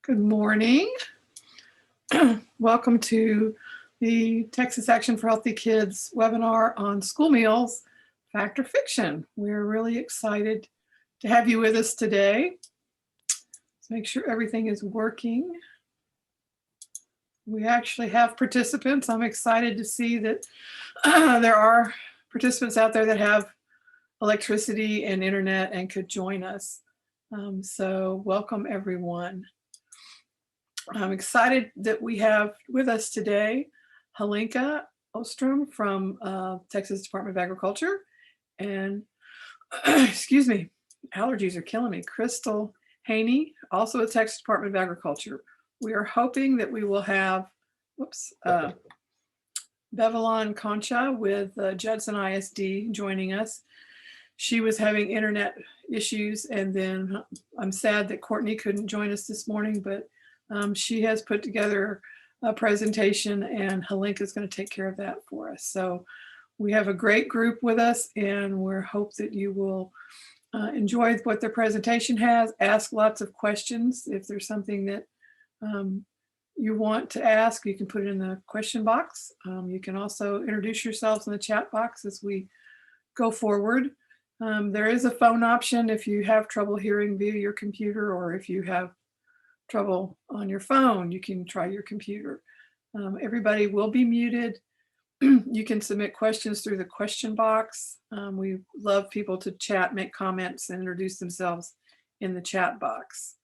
Good morning. Welcome to the Texas Action for Healthy Kids webinar on school meals, fact or fiction. We're really excited to have you with us today. Let's make sure everything is working. We actually have participants. I'm excited to see that there are participants out there that have electricity and internet and could join us. So welcome everyone. I'm excited that we have with us today Helenka Ostrum from Texas Department of Agriculture, and excuse me, allergies are killing me, Krystle Haney, also at Texas Department of Agriculture. We are hoping that we will have, Beveylon Concha with Judson ISD joining us. She was having internet issues, and then I'm sad that Courtney couldn't join us this morning, but she has put together a presentation, and Helenka is going to take care of that for us. So we have a great group with us, and we hope that you will enjoy what their presentation has. Ask lots of questions. If there's something that you want to ask, you can put it in the question box. You can also introduce yourselves in the chat box as we go forward. There is a phone option if you have trouble hearing via your computer, or if you have trouble on your phone, you can try your computer. Everybody will be muted. You can submit questions through the question box. We love people to chat, make comments, and introduce themselves in the chat box.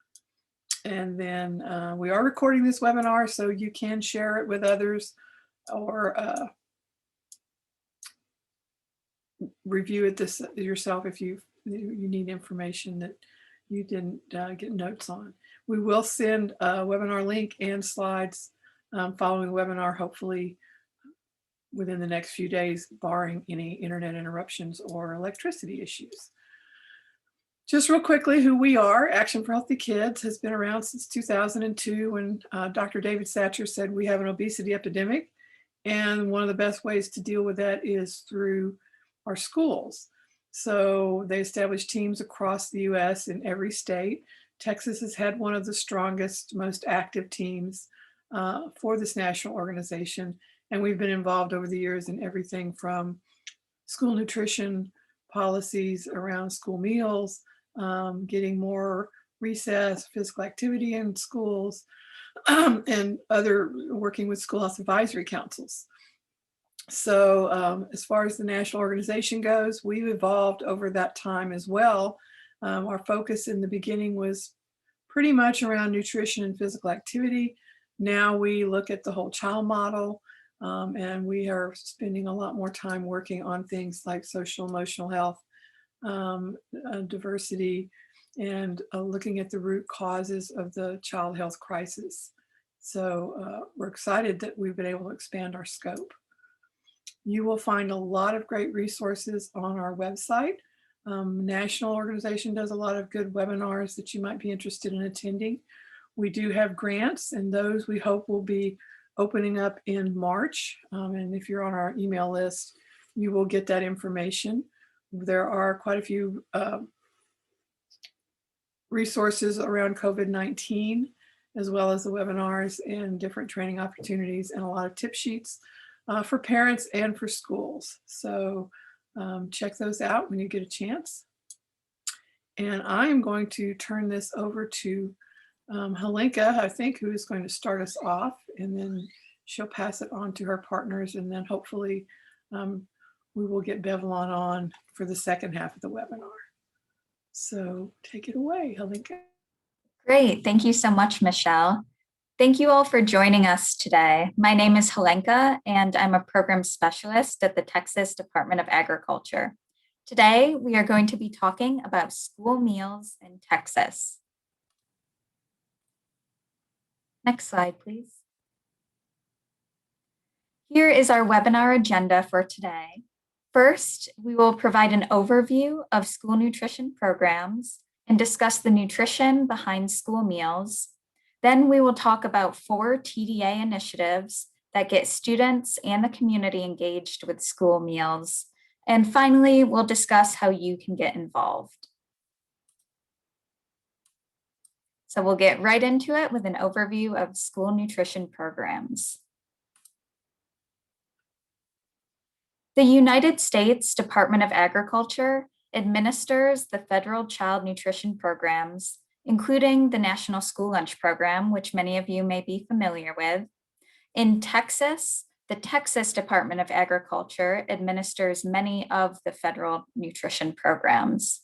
And then we are recording this webinar, so you can share it with others or review it yourself if you need information that you didn't get notes on. We will send a webinar link and slides following the webinar, hopefully within the next few days, barring any internet interruptions or electricity issues. Just real quickly, who we are. Action for Healthy Kids has been around since 2002 when Dr. David Satcher said we have an obesity epidemic, and one of the best ways to deal with that is through our schools. So they established teams across the US in every state. Texas has had one of the strongest, most active teams for this national organization. And we've been involved over the years in everything from school nutrition policies around school meals, getting more recess, physical activity in schools, and working with school health advisory councils. So as far as the national organization goes, we've evolved over that time as well. Our focus in the beginning was pretty much around nutrition and physical activity. Now we look at the whole child model, and we are spending a lot more time working on things like social emotional health, diversity, and looking at the root causes of the child health crisis. So we're excited that we've been able to expand our scope. You will find a lot of great resources on our website. National organization does a lot of good webinars that you might be interested in attending. We do have grants, and those we hope will be opening up in March. And if you're on our email list, you will get that information. There are quite a few resources around COVID-19, as well as the webinars and different training opportunities, and a lot of tip sheets for parents and for schools. So check those out when you get a chance. And I am going to turn this over to Helenka, I think, who is going to start us off, and then she'll pass it on to her partners, and then hopefully we will get Beveylon on for the second half of the webinar. So take it away, Helenka. Great, thank you so much, Michelle. Thank you all for joining us today. My name is Helenka, and I'm a program specialist at the Texas Department of Agriculture. Today, we are going to be talking about school meals in Texas. Next slide, please. Here is our webinar agenda for today. First, we will provide an overview of school nutrition programs and discuss the nutrition behind school meals. Then we will talk about 4 TDA initiatives that get students and the community engaged with school meals. And finally, we'll discuss how you can get involved. So we'll get right into it with an overview of school nutrition programs. The United States Department of Agriculture administers the federal child nutrition programs, including the National School Lunch Program, which many of you may be familiar with. In Texas, the Texas Department of Agriculture administers many of the federal nutrition programs.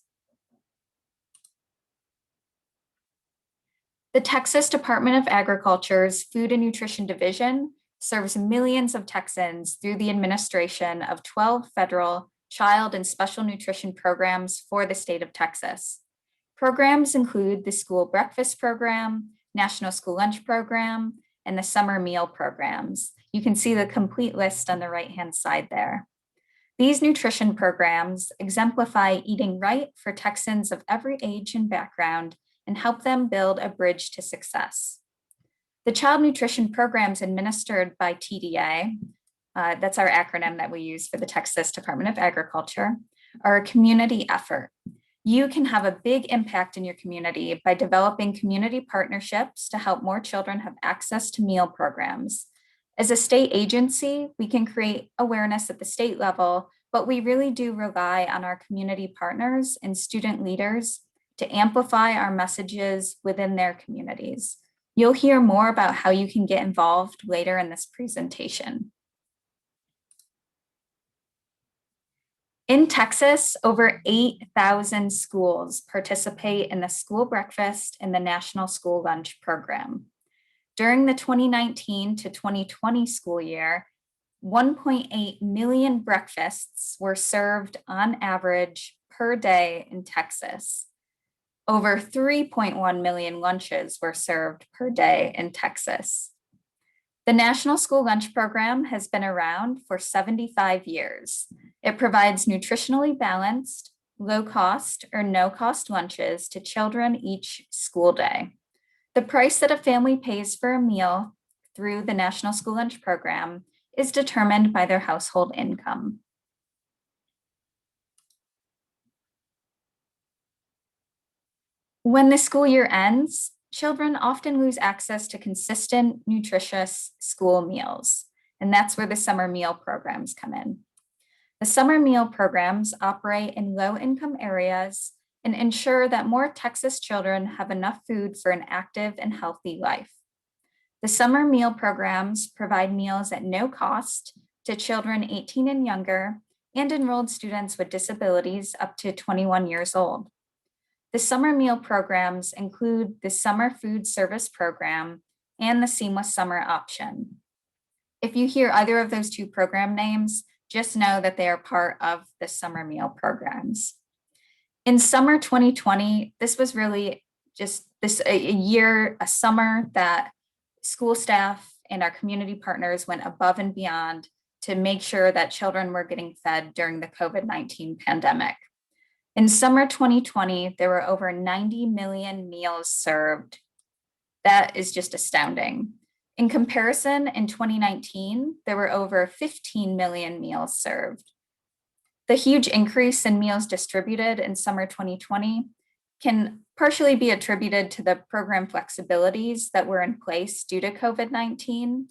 The Texas Department of Agriculture's Food and Nutrition Division serves millions of Texans through the administration of 12 federal child and special nutrition programs for the state of Texas. Programs include the School Breakfast Program, National School Lunch Program, and the Summer Meal Programs. You can see the complete list on the right-hand side there. These nutrition programs exemplify eating right for Texans of every age and background and help them build a bridge to success. The child nutrition programs administered by TDA, that's our acronym that we use for the Texas Department of Agriculture, are a community effort. You can have a big impact in your community by developing community partnerships to help more children have access to meal programs. As a state agency, we can create awareness at the state level, but we really do rely on our community partners and student leaders to amplify our messages within their communities. You'll hear more about how you can get involved later in this presentation. In Texas, over 8,000 schools participate in the school breakfast and the National School Lunch Program. During the 2019 to 2020 school year, 1.8 million breakfasts were served on average per day in Texas. Over 3.1 million lunches were served per day in Texas. The National School Lunch Program has been around for 75 years. It provides nutritionally balanced, low-cost or no-cost lunches to children each school day. The price that a family pays for a meal through the National School Lunch Program is determined by their household income. When the school year ends, children often lose access to consistent, nutritious school meals, and that's where the summer meal programs come in. The summer meal programs operate in low-income areas and ensure that more Texas children have enough food for an active and healthy life. The summer meal programs provide meals at no cost to children 18 and younger and enrolled students with disabilities up to 21 years old. The summer meal programs include the Summer Food Service Program and the Seamless Summer Option. If you hear either of those two program names, just know that they are part of the summer meal programs. In summer 2020, this was really just a summer that school staff and our community partners went above and beyond to make sure that children were getting fed during the COVID-19 pandemic. In summer 2020, there were over 90 million meals served. That is just astounding. In comparison, in 2019, there were over 15 million meals served. The huge increase in meals distributed in summer 2020 can partially be attributed to the program flexibilities that were in place due to COVID-19.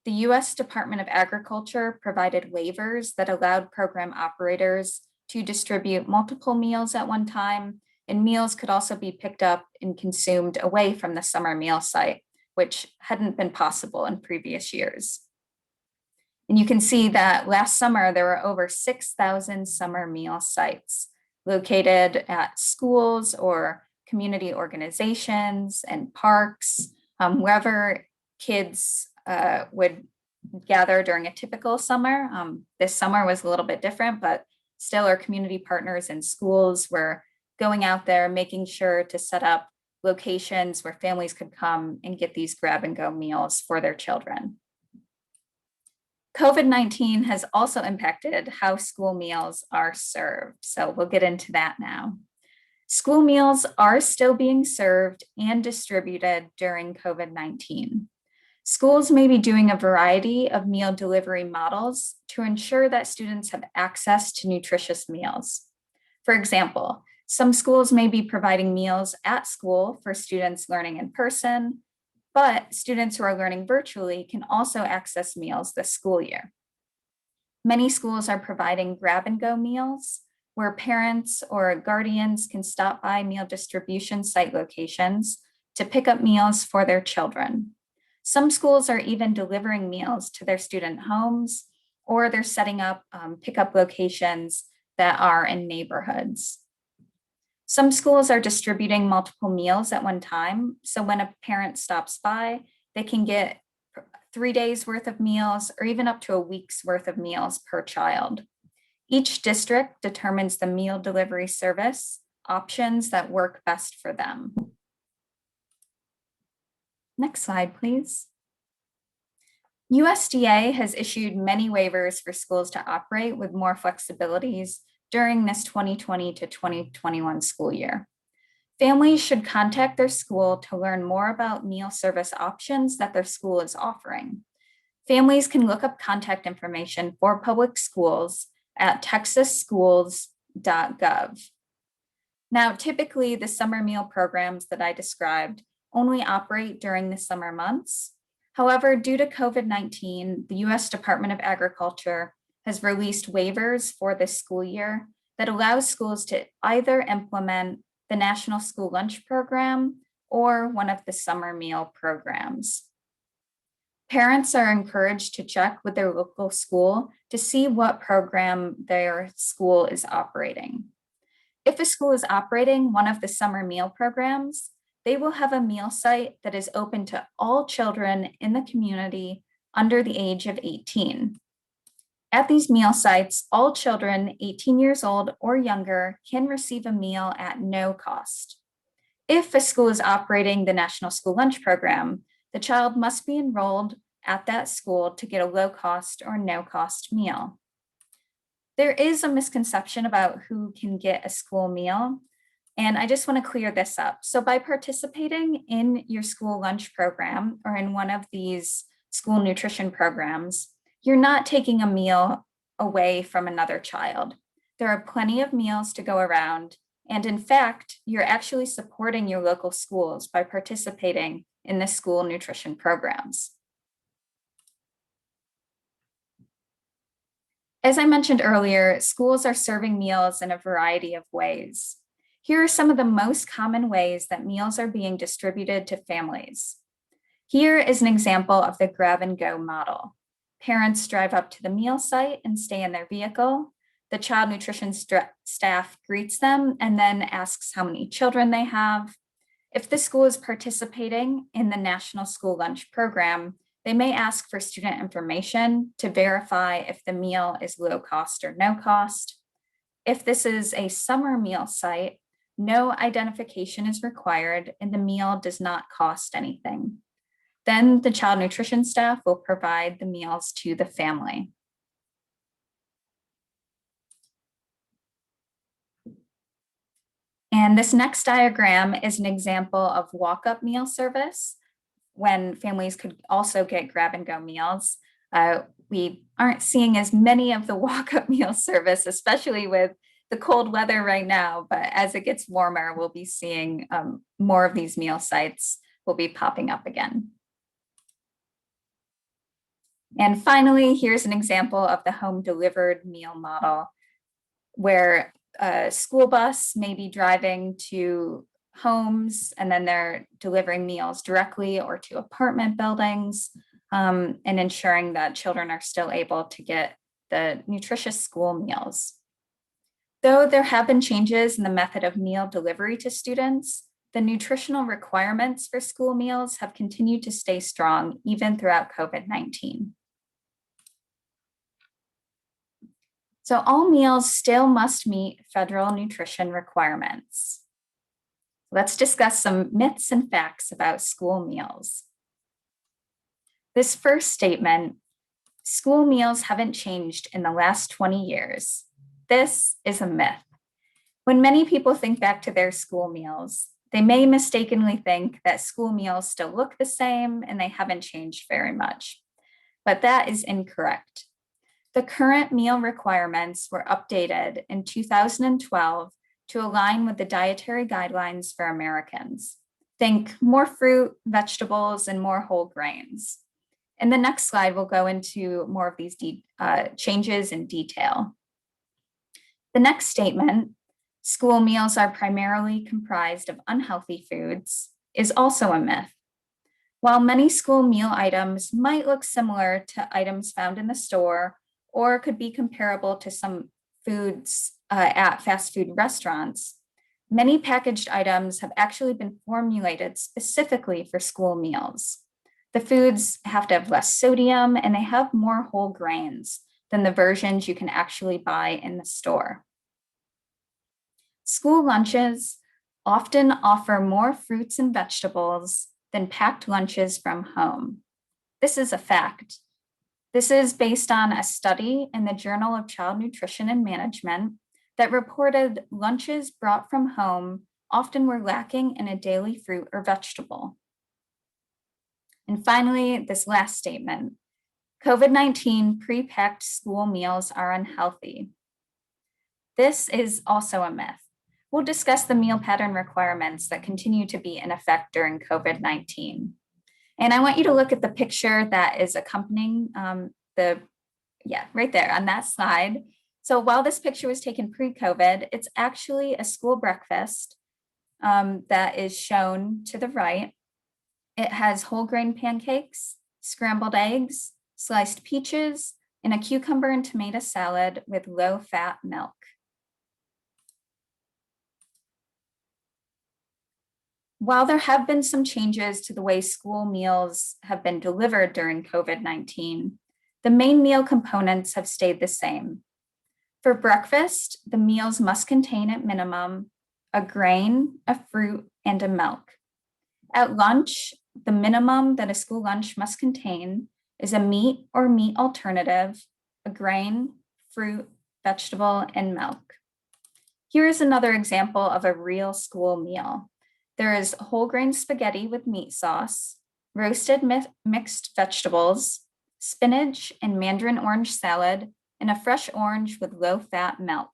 The U.S. Department of Agriculture provided waivers that allowed program operators to distribute multiple meals at one time, and meals could also be picked up and consumed away from the summer meal site, which hadn't been possible in previous years. And you can see that last summer, there were over 6,000 summer meal sites located at schools or community organizations and parks, wherever kids would gather during a typical summer. This summer was a little bit different, but still our community partners and schools were going out there, making sure to set up locations where families could come and get these grab and go meals for their children. COVID-19 has also impacted how school meals are served. So we'll get into that now. School meals are still being served and distributed during COVID-19. Schools may be doing a variety of meal delivery models to ensure that students have access to nutritious meals. For example, Some schools may be providing meals at school for students learning in person, but students who are learning virtually can also access meals this school year. Many schools are providing grab-and-go meals where parents or guardians can stop by meal distribution site locations to pick up meals for their children. Some schools are even delivering meals to their student homes, or they're setting up pickup locations that are in neighborhoods. Some schools are distributing multiple meals at one time. So when a parent stops by, they can get 3 days worth of meals or even up to a week's worth of meals per child. Each district determines the meal delivery service options that work best for them. Next slide, please. USDA has issued many waivers for schools to operate with more flexibilities during this 2020 to 2021 school year. Families should contact their school to learn more about meal service options that their school is offering. Families can look up contact information for public schools at texasschools.gov. Now, typically the summer meal programs that I described only operate during the summer months. However, due to COVID-19, the U.S. Department of Agriculture has released waivers for this school year that allows schools to either implement the National School Lunch Program or one of the summer meal programs. Parents are encouraged to check with their local school to see what program their school is operating. If a school is operating one of the summer meal programs, they will have a meal site that is open to all children in the community under the age of 18. At these meal sites, all children 18 years old or younger can receive a meal at no cost. If a school is operating the National School Lunch Program, the child must be enrolled at that school to get a low cost or no cost meal. There is a misconception about who can get a school meal, and I just want to clear this up. So by participating in your school lunch program or in one of these school nutrition programs, you're not taking a meal away from another child. There are plenty of meals to go around. And in fact, you're actually supporting your local schools by participating in the school nutrition programs. As I mentioned earlier, schools are serving meals in a variety of ways. Here are some of the most common ways that meals are being distributed to families. Here is an example of the grab-and-go model. Parents drive up to the meal site and stay in their vehicle. The child nutrition staff greets them and then asks how many children they have. If the school is participating in the National School Lunch Program, they may ask for student information to verify if the meal is low cost or no cost. If this is a summer meal site, no identification is required and the meal does not cost anything. Then the child nutrition staff will provide the meals to the family. And this next diagram is an example of walk-up meal service when families could also get grab-and-go meals. We aren't seeing as many of the walk-up meal service, especially with the cold weather right now, but as it gets warmer, we'll be seeing more of these meal sites will be popping up again. And finally, here's an example of the home delivered meal model where a school bus may be driving to homes and then they're delivering meals directly or to apartment buildings and ensuring that children are still able to get the nutritious school meals. Though there have been changes in the method of meal delivery to students, the nutritional requirements for school meals have continued to stay strong even throughout COVID-19. So all meals still must meet federal nutrition requirements. Let's discuss some myths and facts about school meals. This first statement, school meals haven't changed in the last 20 years. This is a myth. When many people think back to their school meals, they may mistakenly think that school meals still look the same and they haven't changed very much. But that is incorrect. The current meal requirements were updated in 2012 to align with the dietary guidelines for Americans. Think more fruit, vegetables, and more whole grains. In the next slide, we'll go into more of these changes in detail. The next statement, school meals are primarily comprised of unhealthy foods, is also a myth. While many school meal items might look similar to items found in the store or could be comparable to some foods at fast food restaurants, many packaged items have actually been formulated specifically for school meals. The foods have to have less sodium and they have more whole grains than the versions you can actually buy in the store. School lunches often offer more fruits and vegetables than packed lunches from home. This is a fact. This is based on a study in the Journal of Child Nutrition and Management that reported lunches brought from home often were lacking in a daily fruit or vegetable. And finally, this last statement, COVID-19 pre-packed school meals are unhealthy. This is also a myth. We'll discuss the meal pattern requirements that continue to be in effect during COVID-19. And I want you to look at the picture that is accompanying right there on that slide. So while this picture was taken pre-COVID, it's actually a school breakfast that is shown to the right. It has whole grain pancakes, scrambled eggs, sliced peaches, and a cucumber and tomato salad with low-fat milk. While there have been some changes to the way school meals have been delivered during COVID-19, the main meal components have stayed the same. For breakfast, the meals must contain at minimum a grain, a fruit, and a milk. At lunch, the minimum that a school lunch must contain is a meat or meat alternative, a grain, fruit, vegetable, and milk. Here is another example of a real school meal. There is whole grain spaghetti with meat sauce, roasted mixed vegetables, spinach and mandarin orange salad, and a fresh orange with low-fat milk.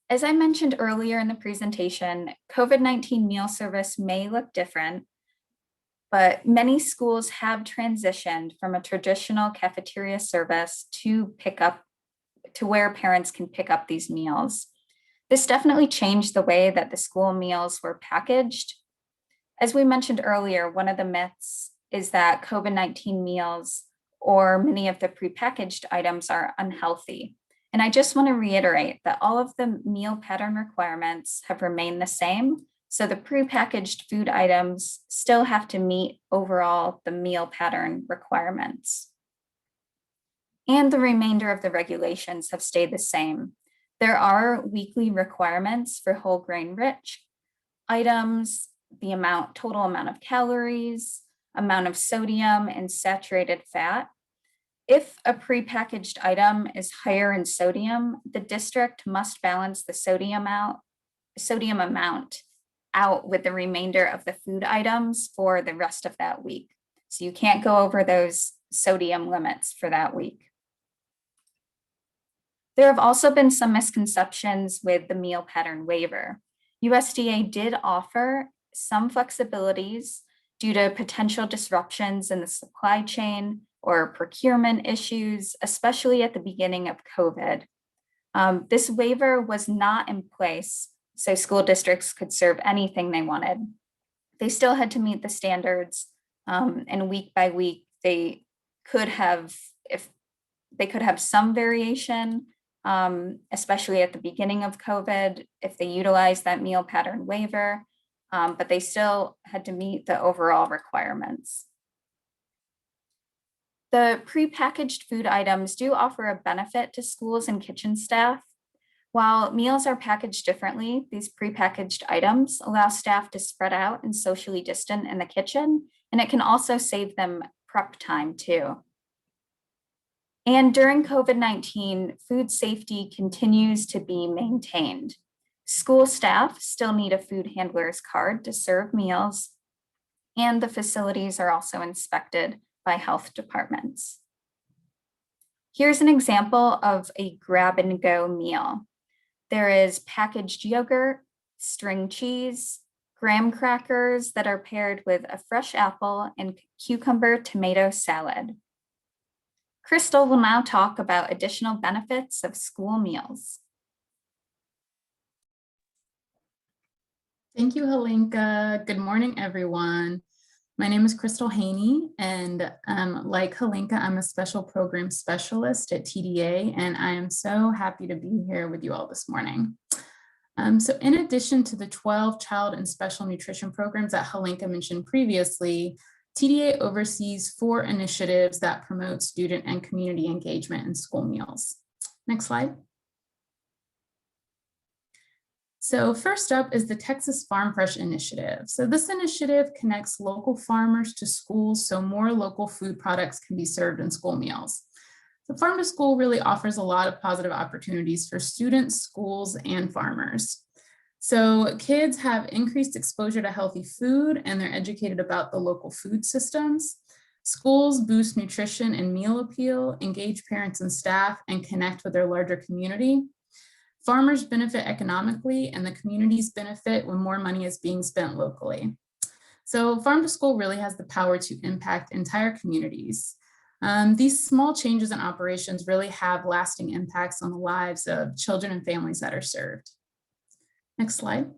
As I mentioned earlier in the presentation, COVID-19 meal service may look different, but many schools have transitioned from a traditional cafeteria service to where parents can pick up these meals. This definitely changed the way that the school meals were packaged. As we mentioned earlier, one of the myths is that COVID-19 meals or many of the prepackaged items are unhealthy. And I just want to reiterate that all of the meal pattern requirements have remained the same. So the prepackaged food items still have to meet overall the meal pattern requirements. And the remainder of the regulations have stayed the same. There are weekly requirements for whole grain rich items, the total amount of calories, amount of sodium and saturated fat. If a prepackaged item is higher in sodium, the district must balance the sodium amount out with the remainder of the food items for the rest of that week. So you can't go over those sodium limits for that week. There have also been some misconceptions with the meal pattern waiver. USDA did offer some flexibilities due to potential disruptions in the supply chain or procurement issues, especially at the beginning of COVID. This waiver was not in place, so school districts could serve anything they wanted. They still had to meet the standards, and week by week, they could have some variation, especially at the beginning of COVID, if they utilized that meal pattern waiver, but they still had to meet the overall requirements. The prepackaged food items do offer a benefit to schools and kitchen staff. While meals are packaged differently, these prepackaged items allow staff to spread out and socially distant in the kitchen, and it can also save them prep time too. And during COVID-19, food safety continues to be maintained. School staff still need a food handler's card to serve meals, and the facilities are also inspected by health departments. Here's an example of a grab and go meal. There is packaged yogurt, string cheese, graham crackers that are paired with a fresh apple and cucumber tomato salad. Krystle will now talk about additional benefits of school meals. Thank you, Helenka. Good morning, everyone. My name is Krystle Haney, and like Helenka, I'm a special program specialist at TDA, and I am so happy to be here with you all this morning. So in addition to the 12 child and special nutrition programs that Helenka mentioned previously, TDA oversees 4 initiatives that promote student and community engagement in school meals. Next slide. So first up is the Texas Farm Fresh Initiative. So this initiative connects local farmers to schools so more local food products can be served in school meals. The Farm to School really offers a lot of positive opportunities for students, schools, and farmers. So kids have increased exposure to healthy food and they're educated about the local food systems. Schools boost nutrition and meal appeal, engage parents and staff, and connect with their larger community. Farmers benefit economically and the communities benefit when more money is being spent locally. So Farm to School really has the power to impact entire communities. These small changes in operations really have lasting impacts on the lives of children and families that are served. Next slide.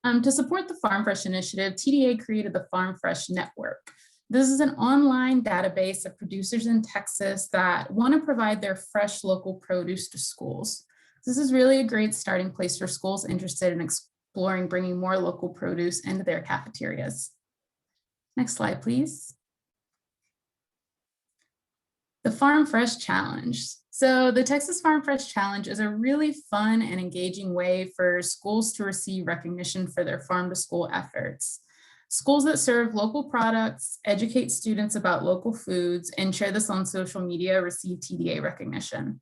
To support the Farm Fresh initiative, TDA created the Farm Fresh Network. This is an online database of producers in Texas that want to provide their fresh local produce to schools. This is really a great starting place for schools interested in exploring bringing more local produce into their cafeterias. Next slide, please. The Farm Fresh Challenge. So the Texas Farm Fresh Challenge is a really fun and engaging way for schools to receive recognition for their farm to school efforts. Schools that serve local products, educate students about local foods, and share this on social media receive TDA recognition.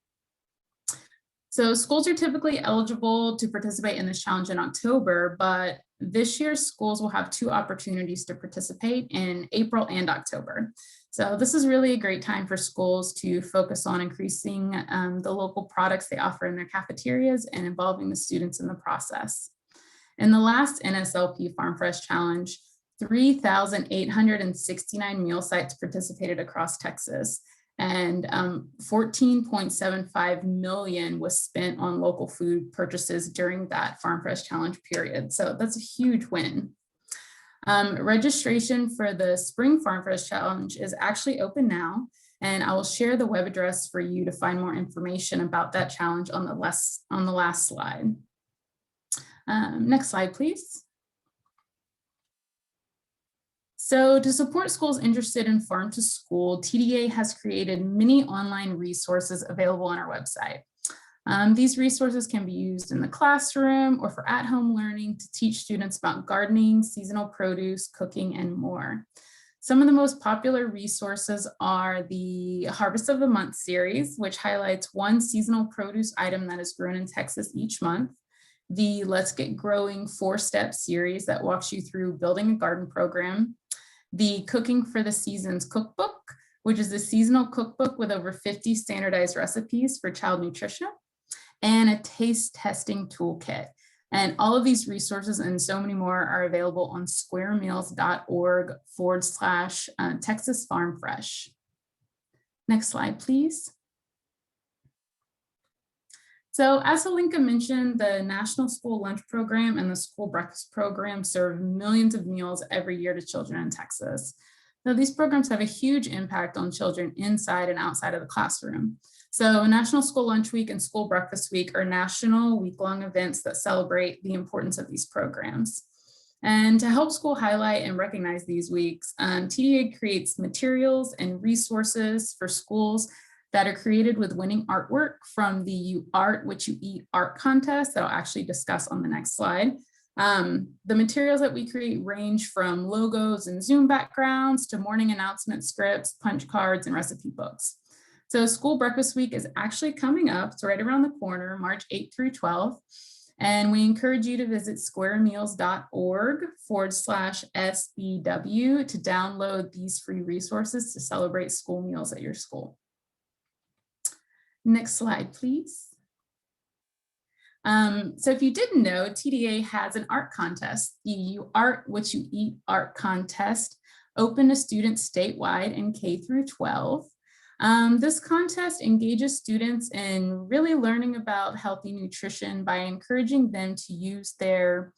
So schools are typically eligible to participate in this challenge in October, but this year schools will have 2 opportunities to participate in April and October. So this is really a great time for schools to focus on increasing the local products they offer in their cafeterias and involving the students in the process. In the last NSLP Farm Fresh Challenge, 3,869 meal sites participated across Texas, and 14.75 million was spent on local food purchases during that Farm Fresh Challenge period. So that's a huge win. Registration for the Spring Farm Fresh Challenge is actually open now, and I will share the web address for you to find more information about that challenge on the last slide. Next slide, please. So to support schools interested in Farm to School, TDA has created many online resources available on our website. These resources can be used in the classroom or for at-home learning to teach students about gardening, seasonal produce, cooking, and more. Some of the most popular resources are the Harvest of the Month series, which highlights one seasonal produce item that is grown in Texas each month. The Let's Get Growing 4-step series that walks you through building a garden program. The Cooking for the Seasons cookbook, which is a seasonal cookbook with over 50 standardized recipes for child nutrition, and a taste testing toolkit. And all of these resources and so many more are available on squaremeals.org/Texas Farm Fresh. Next slide, please. So as Helenka mentioned, the National School Lunch Program and the School Breakfast Program serve millions of meals every year to children in Texas. Now, these programs have a huge impact on children inside and outside of the classroom. So National School Lunch Week and School Breakfast Week are national week-long events that celebrate the importance of these programs. And to help school highlight and recognize these weeks, TDA creates materials and resources for schools that are created with winning artwork from the You Art What You Eat art contest that I'll actually discuss on the next slide. The materials that we create range from logos and Zoom backgrounds to morning announcement scripts, punch cards, and recipe books. So School Breakfast Week is actually coming up. It's right around the corner, March 8th through 12th. And we encourage you to visit squaremeals.org/SBW to download these free resources to celebrate school meals at your school. Next slide, please. So if you didn't know, TDA has an art contest, the You Art What You Eat art contest, open to students statewide in K through 12. This contest engages students in really learning about healthy nutrition by encouraging them to use their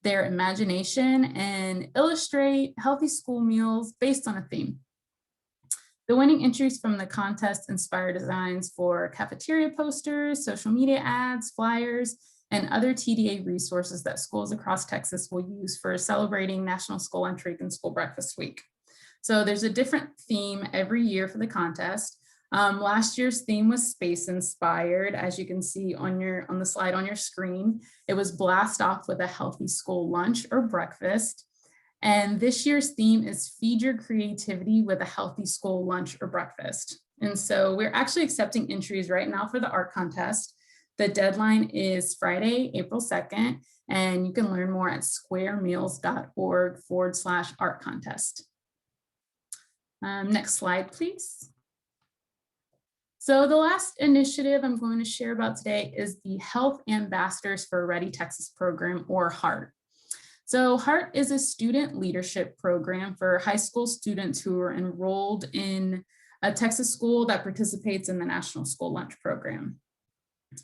imagination and illustrate healthy school meals based on a theme. The winning entries from the contest inspire designs for cafeteria posters, social media ads, flyers, and other TDA resources that schools across Texas will use for celebrating National School Lunch Week and School Breakfast Week. So there's a different theme every year for the contest. Last year's theme was space inspired, as you can see on the slide on your screen. It was blast off with a healthy school lunch or breakfast. And this year's theme is feed your creativity with a healthy school lunch or breakfast. And so we're actually accepting entries right now for the art contest. The deadline is Friday, April 2nd, and you can learn more at squaremeals.org/art contest. Next slide, please. So the last initiative I'm going to share about today is the Health Ambassadors for a Ready Texas program, or HEART. So HEART is a student leadership program for high school students who are enrolled in a Texas school that participates in the National School Lunch Program.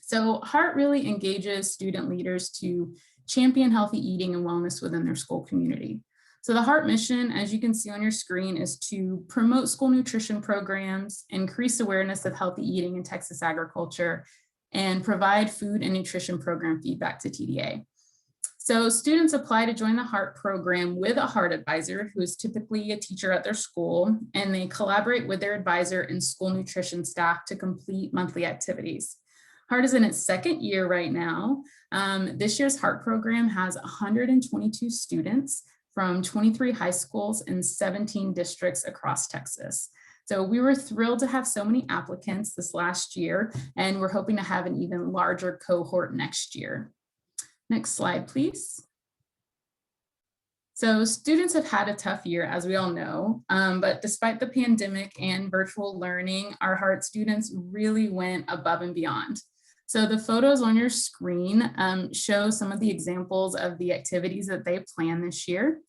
So HEART really engages student leaders to champion healthy eating and wellness within their school community. So the HEART mission, as you can see on your screen, is to promote school nutrition programs, increase awareness of healthy eating in Texas agriculture, and provide food and nutrition program feedback to TDA. So students apply to join the HEART program with a HEART advisor, who is typically a teacher at their school, and they collaborate with their advisor and school nutrition staff to complete monthly activities. HEART is in its second year right now. This year's HEART program has 122 students from 23 high schools and 17 districts across Texas. So we were thrilled to have so many applicants this last year, and we're hoping to have an even larger cohort next year. Next slide, please. So students have had a tough year, as we all know, but despite the pandemic and virtual learning, our HEART students really went above and beyond. So the photos on your screen show some of the examples of the activities that they planned this year.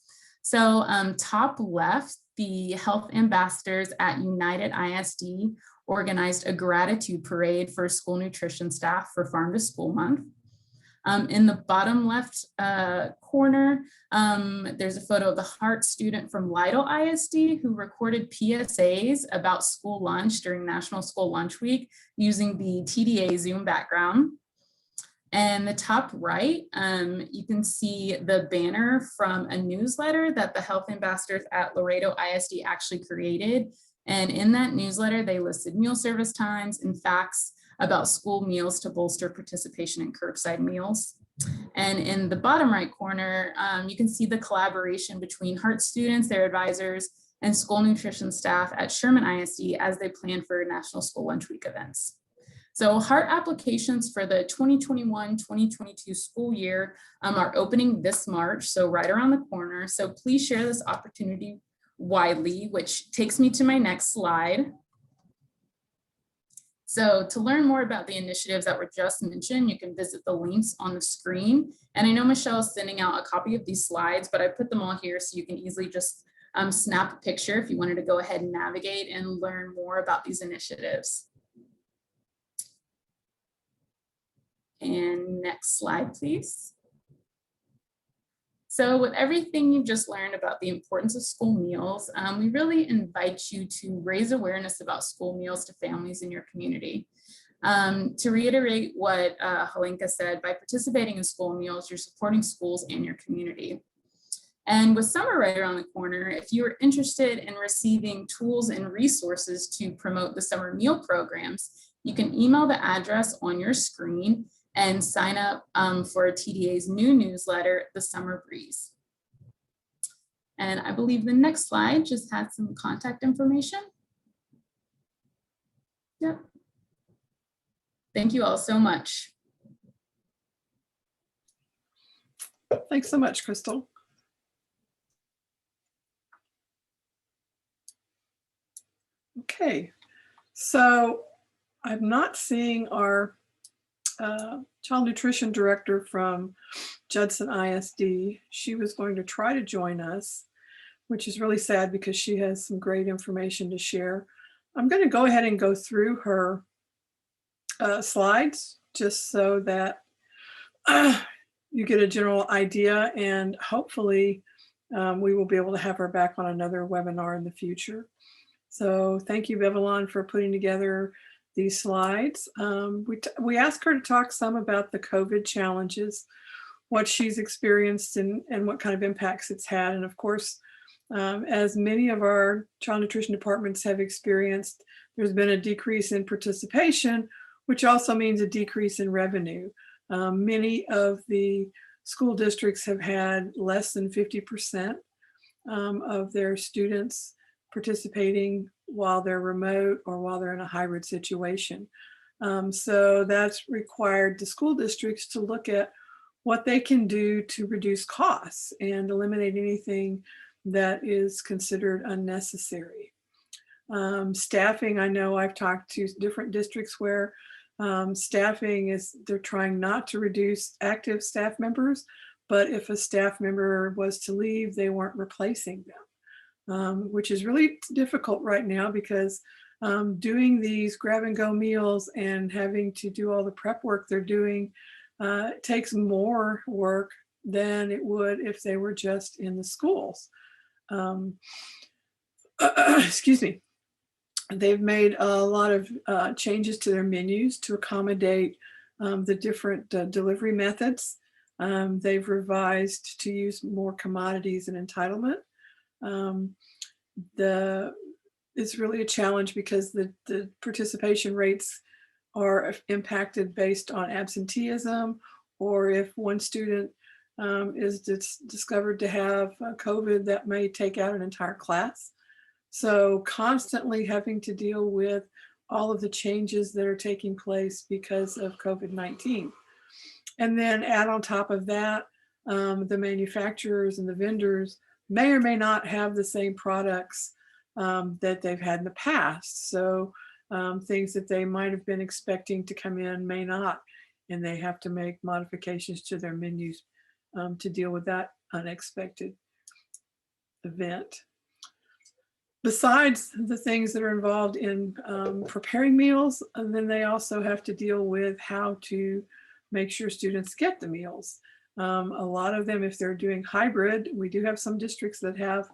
So top left, the health ambassadors at United ISD organized a gratitude parade for school nutrition staff for Farm to School Month. In the bottom left corner, there's a photo of the HEART student from Lytle ISD who recorded PSAs about school lunch during National School Lunch Week using the TDA Zoom background. And the top right, you can see the banner from a newsletter that the health ambassadors at Laredo ISD actually created. And in that newsletter, they listed meal service times and facts about school meals to bolster participation in curbside meals. And in the bottom right corner, you can see the collaboration between HEART students, their advisors, and school nutrition staff at Sherman ISD as they plan for National School Lunch Week events. So HEART applications for the 2021-2022 school year are opening this March, so right around the corner. So please share this opportunity widely, which takes me to my next slide. So to learn more about the initiatives that were just mentioned, you can visit the links on the screen. And I know Michelle is sending out a copy of these slides, but I put them all here so you can easily just snap a picture if you wanted to go ahead and navigate and learn more about these initiatives. And next slide, please. So with everything you've just learned about the importance of school meals, we really invite you to raise awareness about school meals to families in your community. To reiterate what Helenka said, by participating in school meals, you're supporting schools and your community. And with summer right around the corner, if you are interested in receiving tools and resources to promote the summer meal programs, you can email the address on your screen and sign up for TDA's new newsletter, The Summer Breeze. And I believe the next slide just had some contact information. Yep. Thank you all so much. Thanks so much, Krystle. Okay, so I'm not seeing our child nutrition director from Judson ISD. She was going to try to join us, which is really sad because she has some great information to share. I'm going to go ahead and go through her slides just so that you get a general idea, and hopefully we will be able to have her back on another webinar in the future. So thank you, Beveylon, for putting together these slides. We asked her to talk some about the COVID challenges, what she's experienced and what kind of impacts it's had. And of course, as many of our child nutrition departments have experienced, there's been a decrease in participation, which also means a decrease in revenue. Many of the school districts have had less than 50% of their students participating while they're remote or while they're in a hybrid situation. So that's required the school districts to look at what they can do to reduce costs and eliminate anything that is considered unnecessary. Staffing, I know I've talked to different districts where staffing is, they're trying not to reduce active staff members, but if a staff member was to leave, they weren't replacing them, which is really difficult right now because doing these grab and go meals and having to do all the prep work they're doing takes more work than it would if they were just in the schools. Excuse me. They've made a lot of changes to their menus to accommodate the different delivery methods. They've revised to use more commodities and entitlement. It's really a challenge because the participation rates are impacted based on absenteeism, or if one student is discovered to have COVID, that may take out an entire class. So constantly having to deal with all of the changes that are taking place because of COVID-19. And then add on top of that, the manufacturers and the vendors may or may not have the same products that they've had in the past. So things that they might have been expecting to come in may not, and they have to make modifications to their menus to deal with that unexpected event. Besides the things that are involved in preparing meals, and then they also have to deal with how to make sure students get the meals. A lot of them, if they're doing hybrid, we do have some districts that have,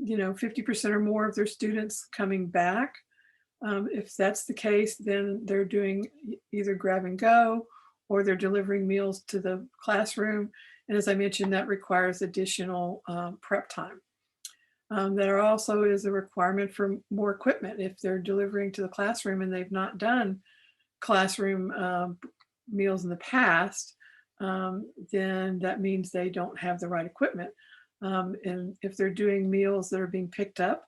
50% or more of their students coming back. If that's the case, then they're doing either grab and go or they're delivering meals to the classroom. And as I mentioned, that requires additional prep time. There also is a requirement for more equipment. If they're delivering to the classroom and they've not done classroom meals in the past, then that means they don't have the right equipment. And if they're doing meals that are being picked up,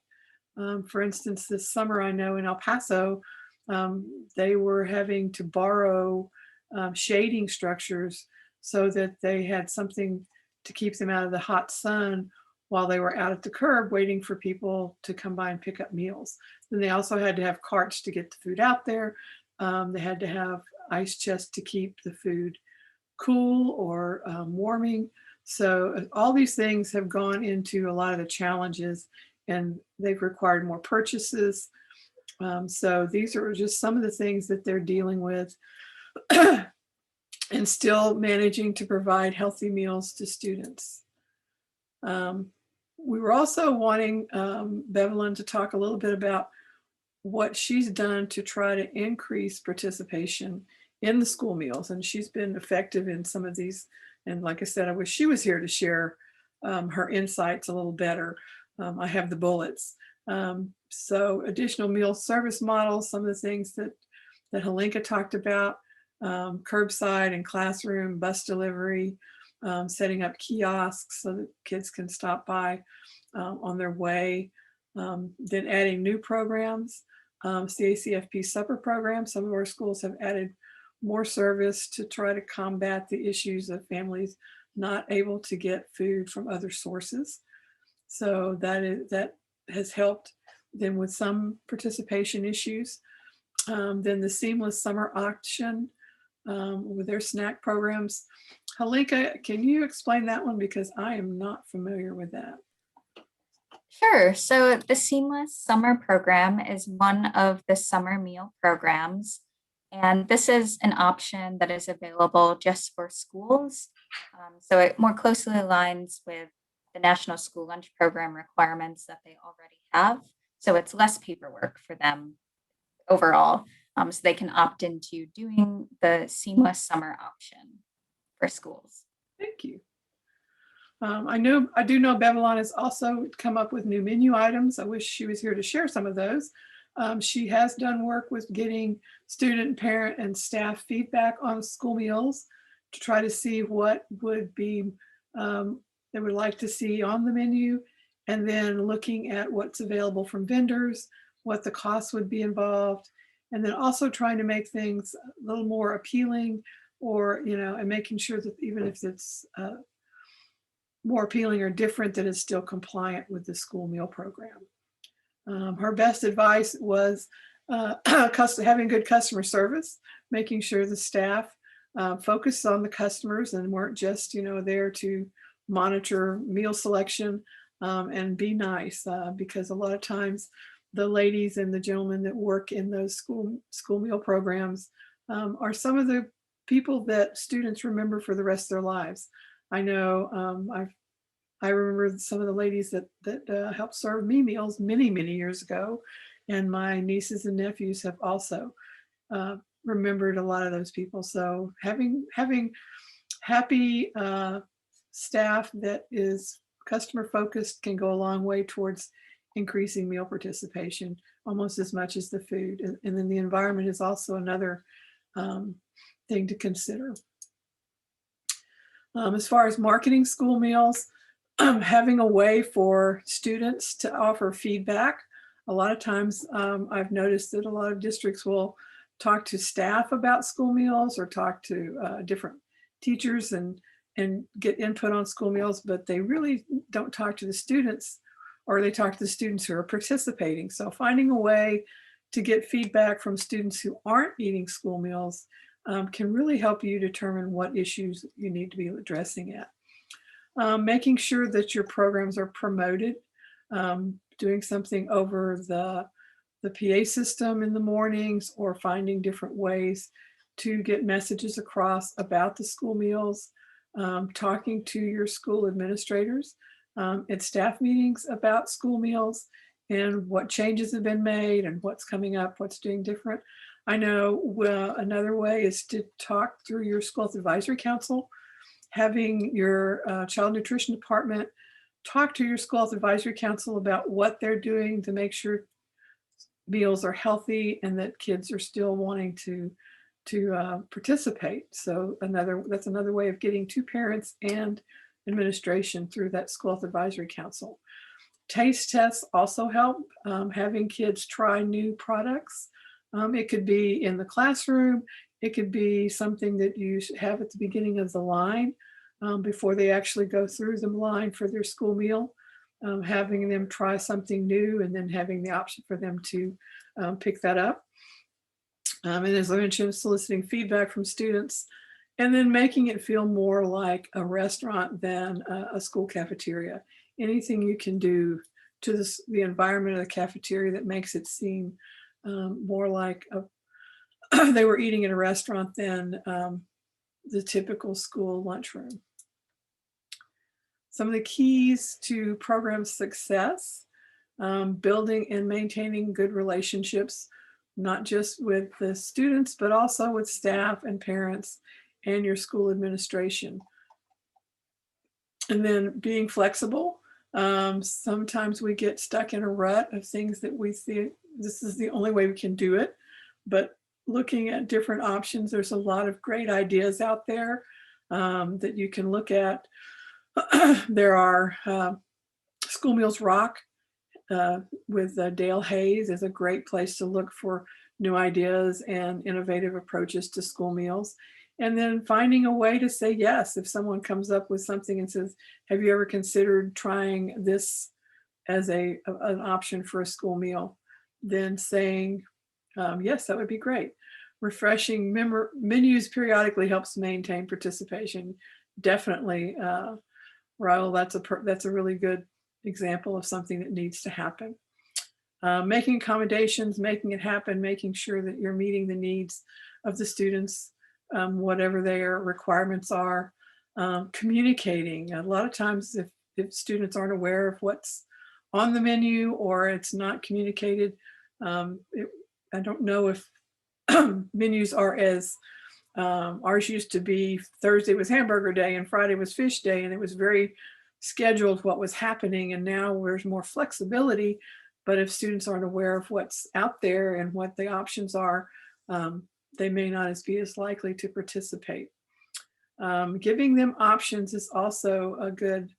for instance, this summer, I know in El Paso, they were having to borrow shading structures so that they had something to keep them out of the hot sun while they were out at the curb waiting for people to come by and pick up meals. Then they also had to have carts to get the food out there. They had to have ice chests to keep the food cool or warming. So all these things have gone into a lot of the challenges, and they've required more purchases. So these are just some of the things that they're dealing with and still managing to provide healthy meals to students. We were also wanting Beveylon to talk a little bit about what she's done to try to increase participation in the school meals. And she's been effective in some of these. And like I said, I wish she was here to share her insights a little better. I have the bullets. So additional meal service models, some of the things that Helenka talked about, curbside and classroom, bus delivery, setting up kiosks so that kids can stop by on their way. Then adding new programs, CACFP supper program. Some of our schools have added more service to try to combat the issues of families not able to get food from other sources. So that has helped them with some participation issues. Then the seamless summer auction with their snack programs. Helenka, can you explain that one? Because I am not familiar with that. Sure. So the Seamless Summer Program is one of the summer meal programs. And this is an option that is available just for schools. So it more closely aligns with the National School Lunch Program requirements that they already have. So it's less paperwork for them overall. So they can opt into doing the Seamless Summer option for schools. Thank you. I do know Beveylon has also come up with new menu items. I wish she was here to share some of those. She has done work with getting student, parent, and staff feedback on school meals to try to see what would be they would like to see on the menu, and then looking at what's available from vendors, what the costs would be involved, and then also trying to make things a little more appealing, or and making sure that even if it's more appealing or different, that it's still compliant with the school meal program. Her best advice was having good customer service, making sure the staff focused on the customers and weren't just there to monitor meal selection, and be nice, because a lot of times the ladies and the gentlemen that work in those school meal programs are some of the people that students remember for the rest of their lives. I know I remember some of the ladies that helped serve me meals many, many years ago, and my nieces and nephews have also remembered a lot of those people. So having happy staff that is customer focused can go a long way towards increasing meal participation, almost as much as the food. And then the environment is also another thing to consider. As far as marketing school meals, having a way for students to offer feedback. A lot of times I've noticed that a lot of districts will talk to staff about school meals or talk to different teachers and get input on school meals, but they really don't talk to the students, or they talk to the students who are participating. So finding a way to get feedback from students who aren't eating school meals can really help you determine what issues you need to be addressing at. Making sure that your programs are promoted, doing something over the PA system in the mornings, or finding different ways to get messages across about the school meals, talking to your school administrators at staff meetings about school meals and what changes have been made and what's coming up, what's doing different. I know another way is to talk through your school health advisory council, having your child nutrition department talk to your school health advisory council about what they're doing to make sure meals are healthy and that kids are still wanting to participate. So that's another way of getting to parents and administration through that school health advisory council. Taste tests also help, having kids try new products. It could be in the classroom. It could be something that you have at the beginning of the line before they actually go through the line for their school meal, having them try something new and then having the option for them to pick that up. And as I mentioned, soliciting feedback from students, and then making it feel more like a restaurant than a school cafeteria. Anything you can do to the environment of the cafeteria that makes it seem more like they were eating in a restaurant than the typical school lunchroom. Some of the keys to program success: building and maintaining good relationships, not just with the students, but also with staff and parents and your school administration. And then being flexible. Sometimes we get stuck in a rut of things that we see, this is the only way we can do it, but looking at different options, there's a lot of great ideas out there that you can look at. There are School Meals Rock with Dale Hayes is a great place to look for new ideas and innovative approaches to school meals. And then finding a way to say yes if someone comes up with something and says, have you ever considered trying this as an option for a school meal? Then saying, yes, that would be great. Refreshing menus periodically helps maintain participation. Definitely, Raul, that's a really good example of something that needs to happen. Making accommodations, making it happen, making sure that you're meeting the needs of the students, whatever their requirements are. Communicating. A lot of times if students aren't aware of what's on the menu or it's not communicated, I don't know if menus are as, ours used to be Thursday was hamburger day and Friday was fish day, and it was very scheduled what was happening, and now there's more flexibility. But if students aren't aware of what's out there and what the options are, they may not be as likely to participate. Giving them options is also a good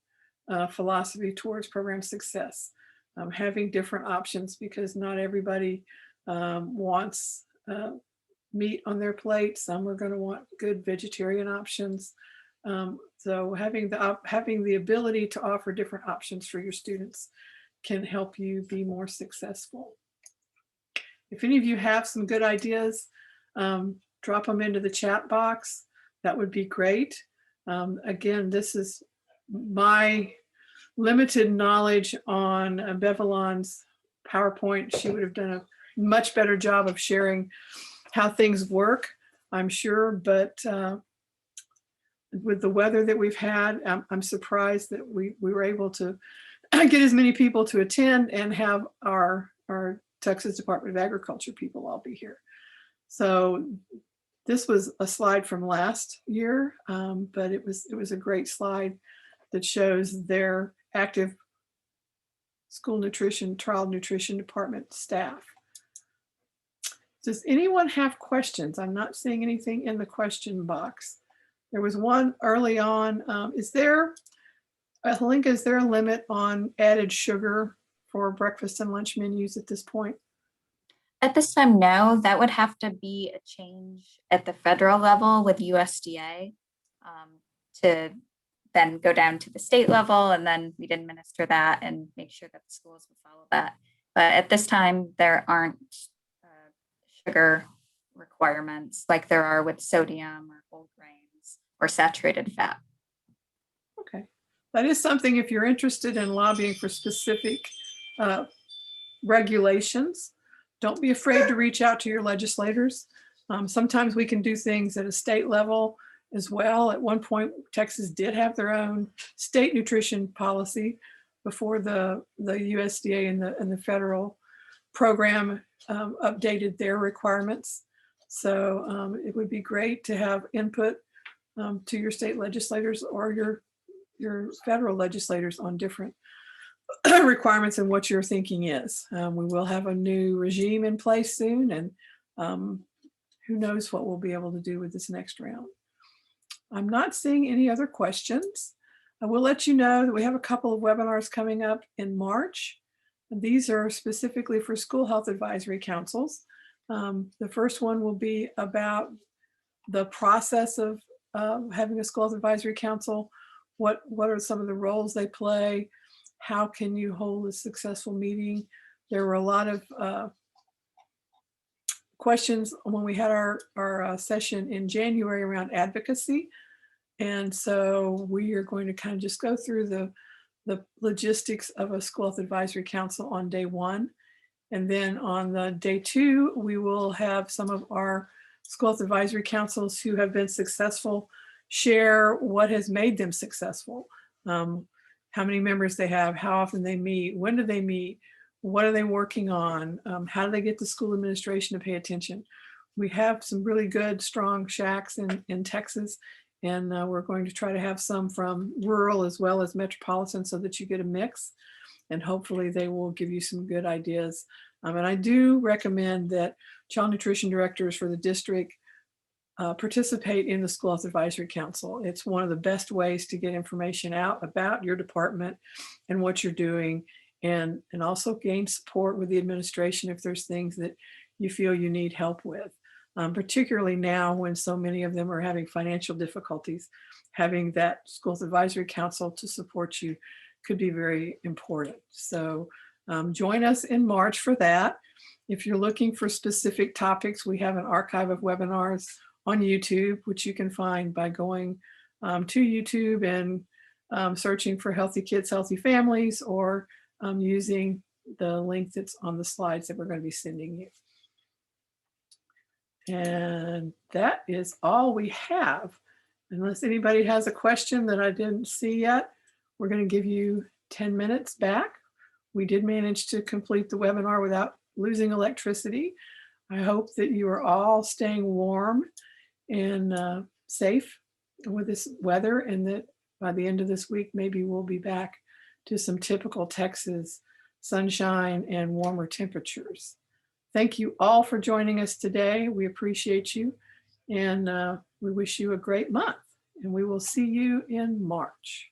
philosophy towards program success. Having different options, because not everybody wants meat on their plate. Some are going to want good vegetarian options. So having the ability to offer different options for your students can help you be more successful. If any of you have some good ideas, drop them into the chat box. That would be great. Again, this is my limited knowledge on Beveylon's PowerPoint. She would have done a much better job of sharing how things work, I'm sure, but with the weather that we've had, I'm surprised that we were able to get as many people to attend and have our Texas Department of Agriculture people all be here. So this was a slide from last year, but it was a great slide that shows their active school nutrition, child nutrition department staff. Does anyone have questions? I'm not seeing anything in the question box. There was one early on. Helenka, is there a limit on added sugar for breakfast and lunch menus at this point? At this time, no. That would have to be a change at the federal level with USDA to then go down to the state level, and then we'd administer that and make sure that the schools would follow that. But at this time, there aren't sugar requirements like there are with sodium or whole grains or saturated fat. Okay, that is something, if you're interested in lobbying for specific regulations, don't be afraid to reach out to your legislators. Sometimes we can do things at a state level as well. At one point, Texas did have their own state nutrition policy before the USDA and the federal program updated their requirements. So it would be great to have input to your state legislators or your federal legislators on different requirements and what your thinking is. We will have a new regime in place soon, and who knows what we'll be able to do with this next round. I'm not seeing any other questions. I will let you know that we have a couple of webinars coming up in March. These are specifically for school health advisory councils. The first one will be about the process of having a school health advisory council. What are some of the roles they play? How can you hold a successful meeting? There were a lot of questions when we had our session in January around advocacy. And so we are going to kind of just go through the logistics of a school health advisory council on day one. And then on the day two, we will have some of our school health advisory councils who have been successful share what has made them successful. How many members they have, how often they meet, when do they meet, what are they working on, how do they get the school administration to pay attention. We have some really good, strong shacks in Texas, and we're going to try to have some from rural as well as metropolitan so that you get a mix, and hopefully they will give you some good ideas. And I do recommend that child nutrition directors for the district participate in the School Health Advisory Council. It's one of the best ways to get information out about your department and what you're doing, and also gain support with the administration if there's things that you feel you need help with. particularly now when so many of them are having financial difficulties. Having that Schools Advisory Council to support you could be very important. So join us in March for that. If you're looking for specific topics, we have an archive of webinars on YouTube, which you can find by going to YouTube and searching for Healthy Kids, Healthy Families, or using the link that's on the slides that we're going to be sending you. And that is all we have. Unless anybody has a question that I didn't see yet, we're going to give you 10 minutes back. We did manage to complete the webinar without losing electricity. I hope that you are all staying warm and safe with this weather, and that by the end of this week, maybe we'll be back to some typical Texas sunshine and warmer temperatures. Thank you all for joining us today. We appreciate you, and we wish you a great month, and we will see you in March.